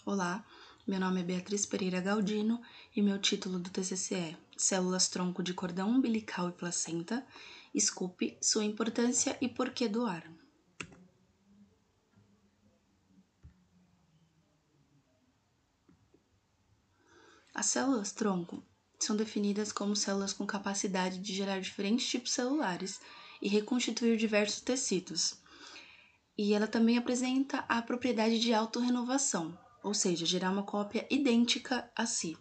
Olá, meu nome é Beatriz Pereira Galdino e meu título do TCC é Células-tronco de cordão umbilical e placenta, SCOOP, sua importância e porquê doar. As células-tronco são definidas como células com capacidade de gerar diferentes tipos celulares e reconstituir diversos tecidos. E ela também apresenta a propriedade de autorrenovação, ou seja, gerar uma cópia idêntica a si.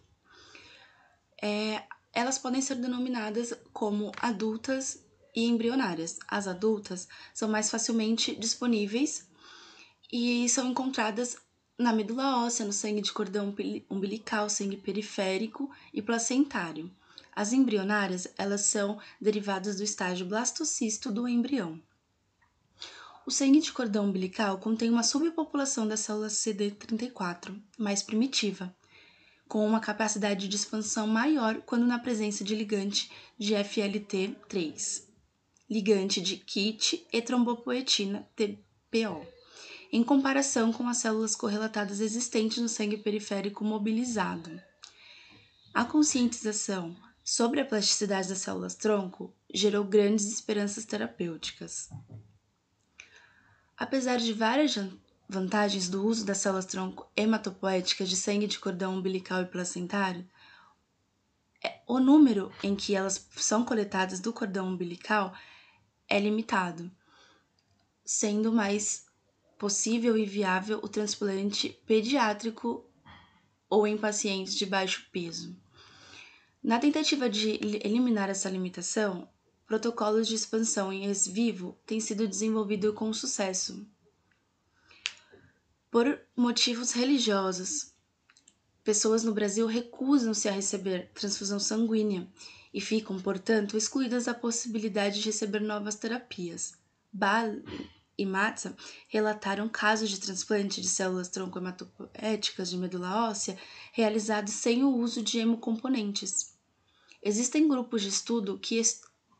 Elas podem ser denominadas como adultas e embrionárias. As adultas são mais facilmente disponíveis e são encontradas na medula óssea, no sangue de cordão umbilical, sangue periférico e placentário. As embrionárias, elas são derivadas do estágio blastocisto do embrião. O sangue de cordão umbilical contém uma subpopulação da célula CD34, mais primitiva, com uma capacidade de expansão maior quando na presença de ligante de FLT3, ligante de KIT e trombopoetina TPO, em comparação com as células correlatadas existentes no sangue periférico mobilizado. A conscientização sobre a plasticidade das células-tronco gerou grandes esperanças terapêuticas. Apesar de várias vantagens do uso das células-tronco hematopoéticas de sangue de cordão umbilical e placentário, o número em que elas são coletadas do cordão umbilical é limitado, sendo mais possível e viável o transplante pediátrico ou em pacientes de baixo peso. Na tentativa de eliminar essa limitação, protocolos de expansão em ex vivo têm sido desenvolvidos com sucesso. Por motivos religiosos, pessoas no Brasil recusam-se a receber transfusão sanguínea e ficam, portanto, excluídas da possibilidade de receber novas terapias. Bali e Matza relataram casos de transplante de células-tronco hematopoéticas de medula óssea realizados sem o uso de hemocomponentes. Existem grupos de estudo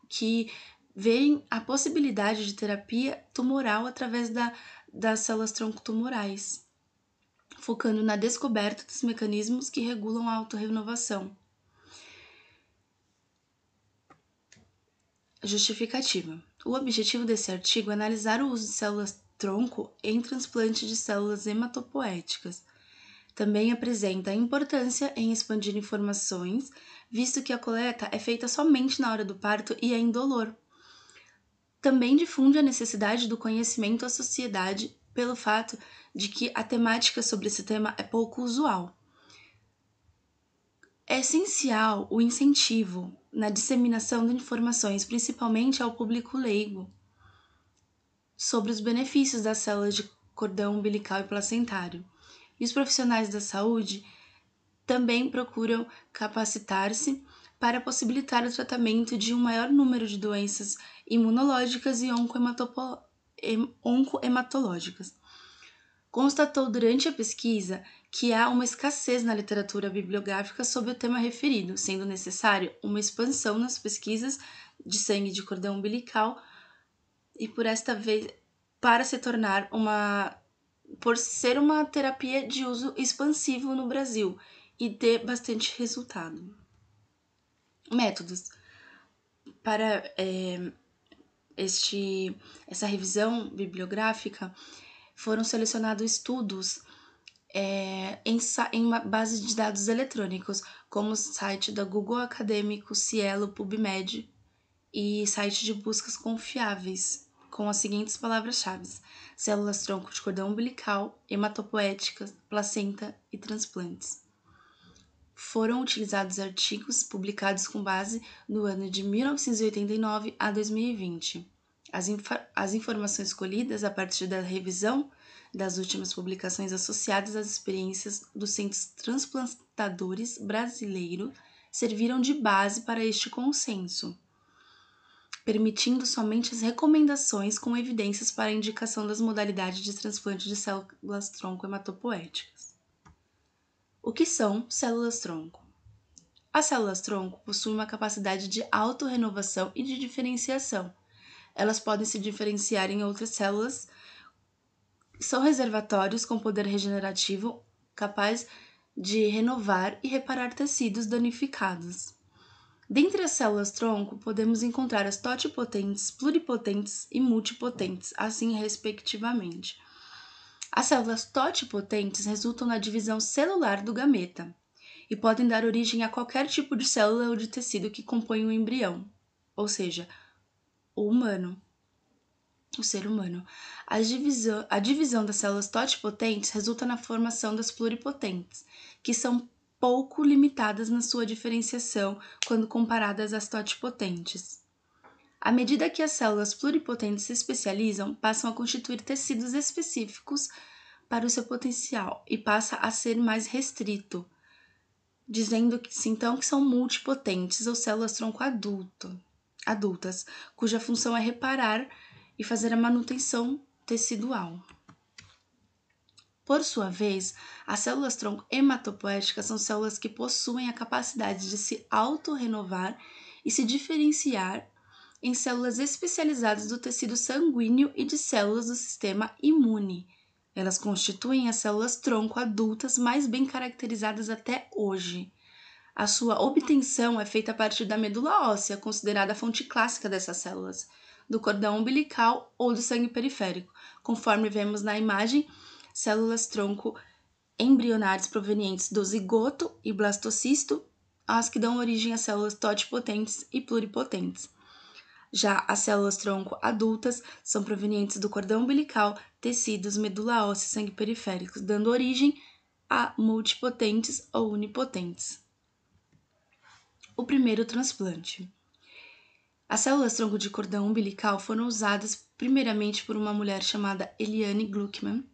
que veem a possibilidade de terapia tumoral através das células-tronco tumorais, focando na descoberta dos mecanismos que regulam a autorrenovação. Justificativa. O objetivo desse artigo é analisar o uso de células-tronco em transplante de células hematopoéticas. Também apresenta a importância em expandir informações, visto que a coleta é feita somente na hora do parto e é indolor. Também difunde a necessidade do conhecimento à sociedade pelo fato de que a temática sobre esse tema é pouco usual. É essencial o incentivo na disseminação de informações, principalmente ao público leigo, sobre os benefícios das células de cordão umbilical e placentário. E os profissionais da saúde também procuram capacitar-se para possibilitar o tratamento de um maior número de doenças imunológicas e oncohematológicas. Constatou durante a pesquisa que há uma escassez na literatura bibliográfica sobre o tema referido, sendo necessário uma expansão nas pesquisas de sangue de cordão umbilical e por ser uma terapia de uso expansivo no Brasil e ter bastante resultado. Métodos. Para essa revisão bibliográfica, foram selecionados estudos em uma base de dados eletrônicos, como o site da Google Acadêmico, Cielo, PubMed e sites de buscas confiáveis, com as seguintes palavras-chave: células-tronco de cordão umbilical, hematopoéticas, placenta e transplantes. Foram utilizados artigos publicados com base no ano de 1989 a 2020. As informações colhidas a partir da revisão das últimas publicações associadas às experiências dos centros transplantadores brasileiros serviram de base para este consenso, permitindo somente as recomendações com evidências para a indicação das modalidades de transplante de células-tronco hematopoéticas. O que são células-tronco? As células-tronco possuem uma capacidade de autorrenovação e de diferenciação. Elas podem se diferenciar em outras células, são reservatórios com poder regenerativo capaz de renovar e reparar tecidos danificados. Dentre as células-tronco, podemos encontrar as totipotentes, pluripotentes e multipotentes, assim respectivamente. As células totipotentes resultam na divisão celular do gameta e podem dar origem a qualquer tipo de célula ou de tecido que compõe o embrião, ou seja, o ser humano. A divisão das células totipotentes resulta na formação das pluripotentes, que são pouco limitadas na sua diferenciação quando comparadas às totipotentes. À medida que as células pluripotentes se especializam, passam a constituir tecidos específicos para o seu potencial e passa a ser mais restrito, dizendo que então que são multipotentes ou células-tronco adultas, cuja função é reparar e fazer a manutenção tecidual. Por sua vez, as células-tronco hematopoéticas são células que possuem a capacidade de se autorrenovar e se diferenciar em células especializadas do tecido sanguíneo e de células do sistema imune. Elas constituem as células-tronco adultas mais bem caracterizadas até hoje. A sua obtenção é feita a partir da medula óssea, considerada a fonte clássica dessas células, do cordão umbilical ou do sangue periférico, conforme vemos na imagem, células-tronco embrionárias provenientes do zigoto e blastocisto, as que dão origem às células totipotentes e pluripotentes. Já as células-tronco adultas são provenientes do cordão umbilical, tecidos, medula óssea e sangue periférico, dando origem a multipotentes ou unipotentes. O primeiro transplante. As células-tronco de cordão umbilical foram usadas primeiramente por uma mulher chamada Eliane Gluckman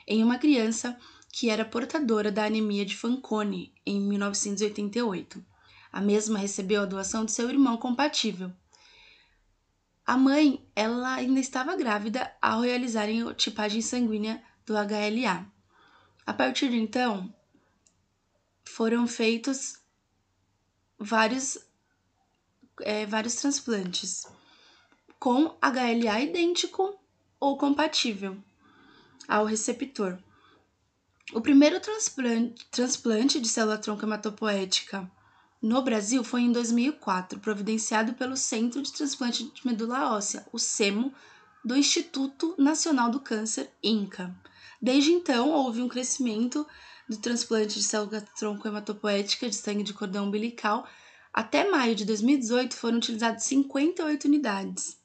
em uma criança que era portadora da anemia de Fanconi em 1988. A mesma recebeu a doação de seu irmão compatível. A mãe, ela ainda estava grávida ao realizarem a tipagem sanguínea do HLA. A partir de então, foram feitos vários transplantes com HLA idêntico ou compatível ao receptor. O primeiro transplante de célula-tronco hematopoética no Brasil foi em 2004, providenciado pelo Centro de Transplante de Medula Óssea, o CEMO, do Instituto Nacional do Câncer, INCA. Desde então, houve um crescimento do transplante de célula-tronco hematopoética de sangue de cordão umbilical. Até maio de 2018, foram utilizadas 58 unidades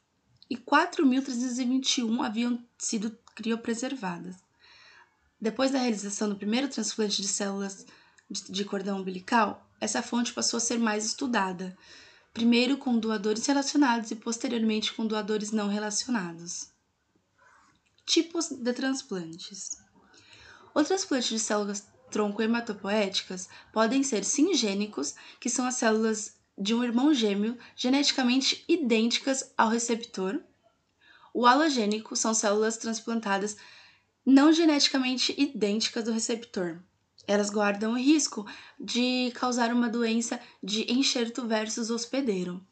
e 4.321 haviam sido criopreservadas. Depois da realização do primeiro transplante de células de cordão umbilical, essa fonte passou a ser mais estudada, primeiro com doadores relacionados e posteriormente com doadores não relacionados. Tipos de transplantes. O transplante de células-tronco hematopoéticas podem ser singênicos, que são as células de um irmão gêmeo geneticamente idênticas ao receptor. O alogênico são células transplantadas não geneticamente idênticas do receptor. Elas guardam o risco de causar uma doença de enxerto versus hospedeiro,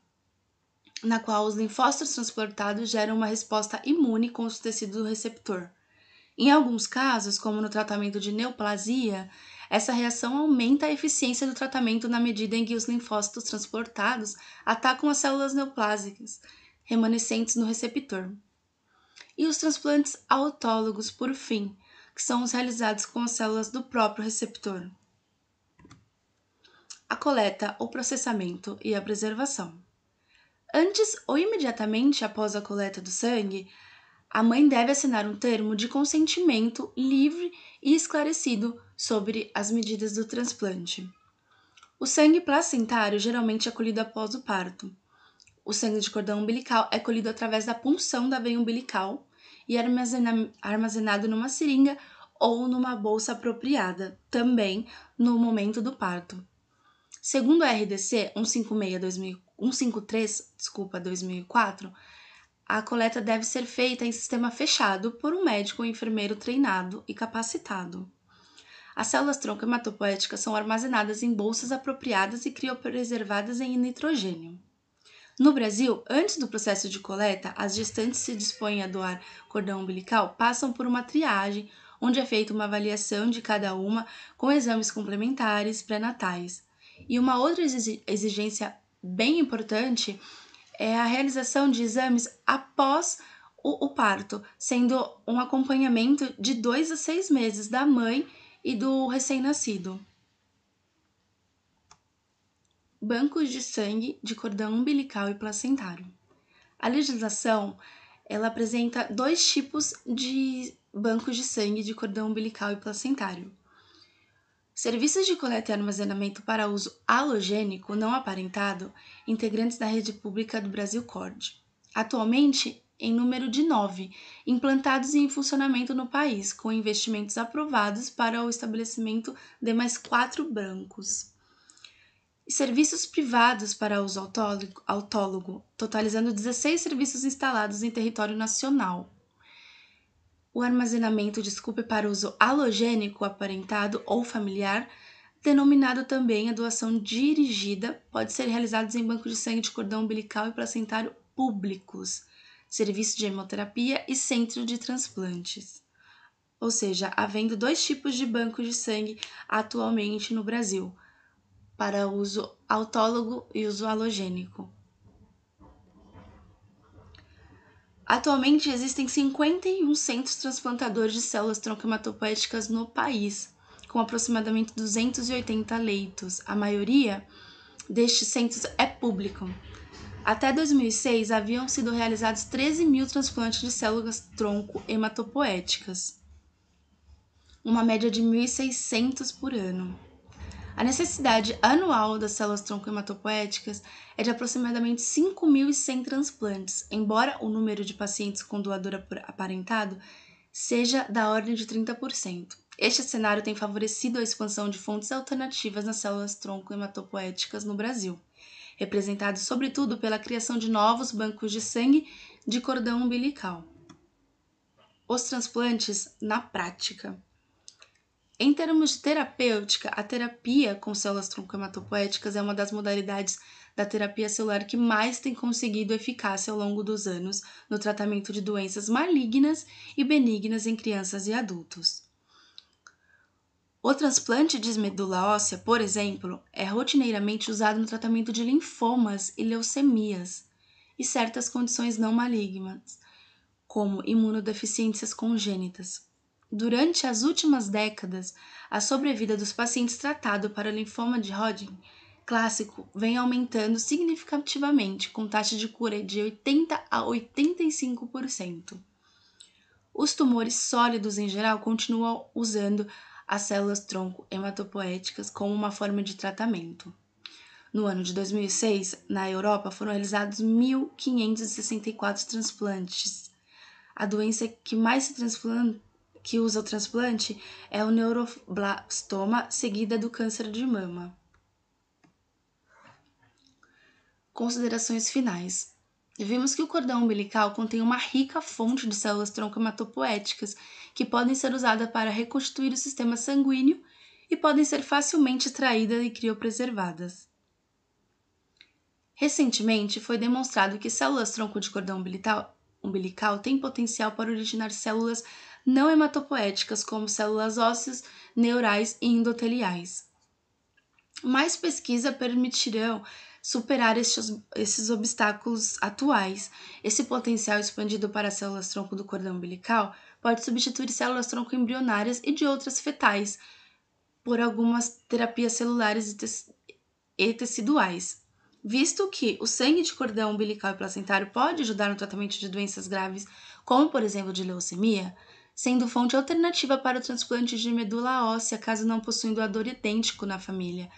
na qual os linfócitos transportados geram uma resposta imune contra o tecido do receptor. Em alguns casos, como no tratamento de neoplasia, essa reação aumenta a eficiência do tratamento na medida em que os linfócitos transportados atacam as células neoplásicas remanescentes no receptor. E os transplantes autólogos, por fim, que são os realizados com as células do próprio receptor. A coleta, o processamento e a preservação. Antes ou imediatamente após a coleta do sangue, a mãe deve assinar um termo de consentimento livre e esclarecido sobre as medidas do transplante. O sangue placentário geralmente é colhido após o parto. O sangue de cordão umbilical é colhido através da punção da veia umbilical e armazenado numa seringa ou numa bolsa apropriada, também no momento do parto. Segundo a RDC 153/2004, a coleta deve ser feita em sistema fechado por um médico ou enfermeiro treinado e capacitado. As células-tronco hematopoéticas são armazenadas em bolsas apropriadas e criopreservadas em nitrogênio. No Brasil, antes do processo de coleta, as gestantes se dispõem a doar cordão umbilical passam por uma triagem onde é feita uma avaliação de cada uma com exames complementares pré-natais. E uma outra exigência bem importante é a realização de exames após o parto, sendo um acompanhamento de 2 a 6 meses da mãe e do recém-nascido. Bancos de sangue de cordão umbilical e placentário. A legislação, ela apresenta 2 tipos de bancos de sangue de cordão umbilical e placentário. Serviços de coleta e armazenamento para uso halogênico não aparentado, integrantes da rede pública do Brasil Cord. Atualmente, em número de 9, implantados e em funcionamento no país, com investimentos aprovados para o estabelecimento de mais 4 bancos. E serviços privados para uso autólogo, totalizando 16 serviços instalados em território nacional. O armazenamento, para uso halogênico aparentado ou familiar, denominado também a doação dirigida, pode ser realizado em bancos de sangue de cordão umbilical e placentário públicos, serviço de hemoterapia e centro de transplantes. Ou seja, havendo 2 tipos de bancos de sangue atualmente no Brasil, para uso autólogo e uso halogênico. Atualmente existem 51 centros transplantadores de células tronco-hematopoéticas no país, com aproximadamente 280 leitos. A maioria destes centros é público. Até 2006, haviam sido realizados 13 mil transplantes de células tronco-hematopoéticas, uma média de 1.600 por ano. A necessidade anual das células tronco-hematopoéticas é de aproximadamente 5.100 transplantes, embora o número de pacientes com doador aparentado seja da ordem de 30%. Este cenário tem favorecido a expansão de fontes alternativas nas células tronco-hematopoéticas no Brasil, representado sobretudo pela criação de novos bancos de sangue de cordão umbilical. Os transplantes na prática. Em termos de terapêutica, a terapia com células tronco-hematopoéticas é uma das modalidades da terapia celular que mais tem conseguido eficácia ao longo dos anos no tratamento de doenças malignas e benignas em crianças e adultos. O transplante de medula óssea, por exemplo, é rotineiramente usado no tratamento de linfomas e leucemias e certas condições não malignas, como imunodeficiências congênitas. Durante as últimas décadas, a sobrevida dos pacientes tratados para linfoma de Hodgkin clássico vem aumentando significativamente, com taxa de cura de 80 a 85%. Os tumores sólidos, em geral, continuam usando as células tronco-hematopoéticas como uma forma de tratamento. No ano de 2006, na Europa, foram realizados 1.564 transplantes. A doença que mais que usa o transplante é o neuroblastoma, seguida do câncer de mama. Considerações finais. Vimos que o cordão umbilical contém uma rica fonte de células tronco-hematopoéticas que podem ser usadas para reconstituir o sistema sanguíneo e podem ser facilmente extraídas e criopreservadas. Recentemente, foi demonstrado que células tronco de cordão umbilical têm potencial para originar células não hematopoéticas, como células ósseas, neurais e endoteliais. Mais pesquisa permitirão superar esses obstáculos atuais. Esse potencial expandido para as células tronco do cordão umbilical pode substituir células tronco embrionárias e de outras fetais por algumas terapias celulares e teciduais. Visto que o sangue de cordão umbilical e placentário pode ajudar no tratamento de doenças graves, como por exemplo de leucemia, sendo fonte alternativa para o transplante de medula óssea caso não possua um doador idêntico na família,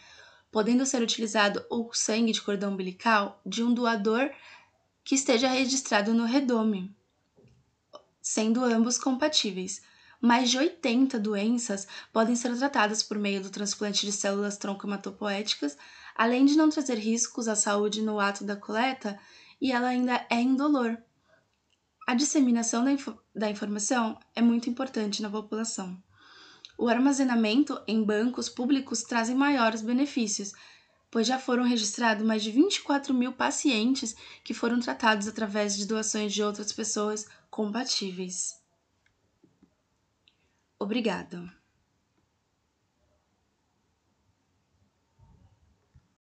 podendo ser utilizado o sangue de cordão umbilical de um doador que esteja registrado no REDOME, sendo ambos compatíveis. Mais de 80 doenças podem ser tratadas por meio do transplante de células tronco-hematopoéticas, além de não trazer riscos à saúde no ato da coleta, e ela ainda é indolor. A disseminação da informação é muito importante na população. O armazenamento em bancos públicos trazem maiores benefícios, pois já foram registrados mais de 24 mil pacientes que foram tratados através de doações de outras pessoas compatíveis. Obrigada.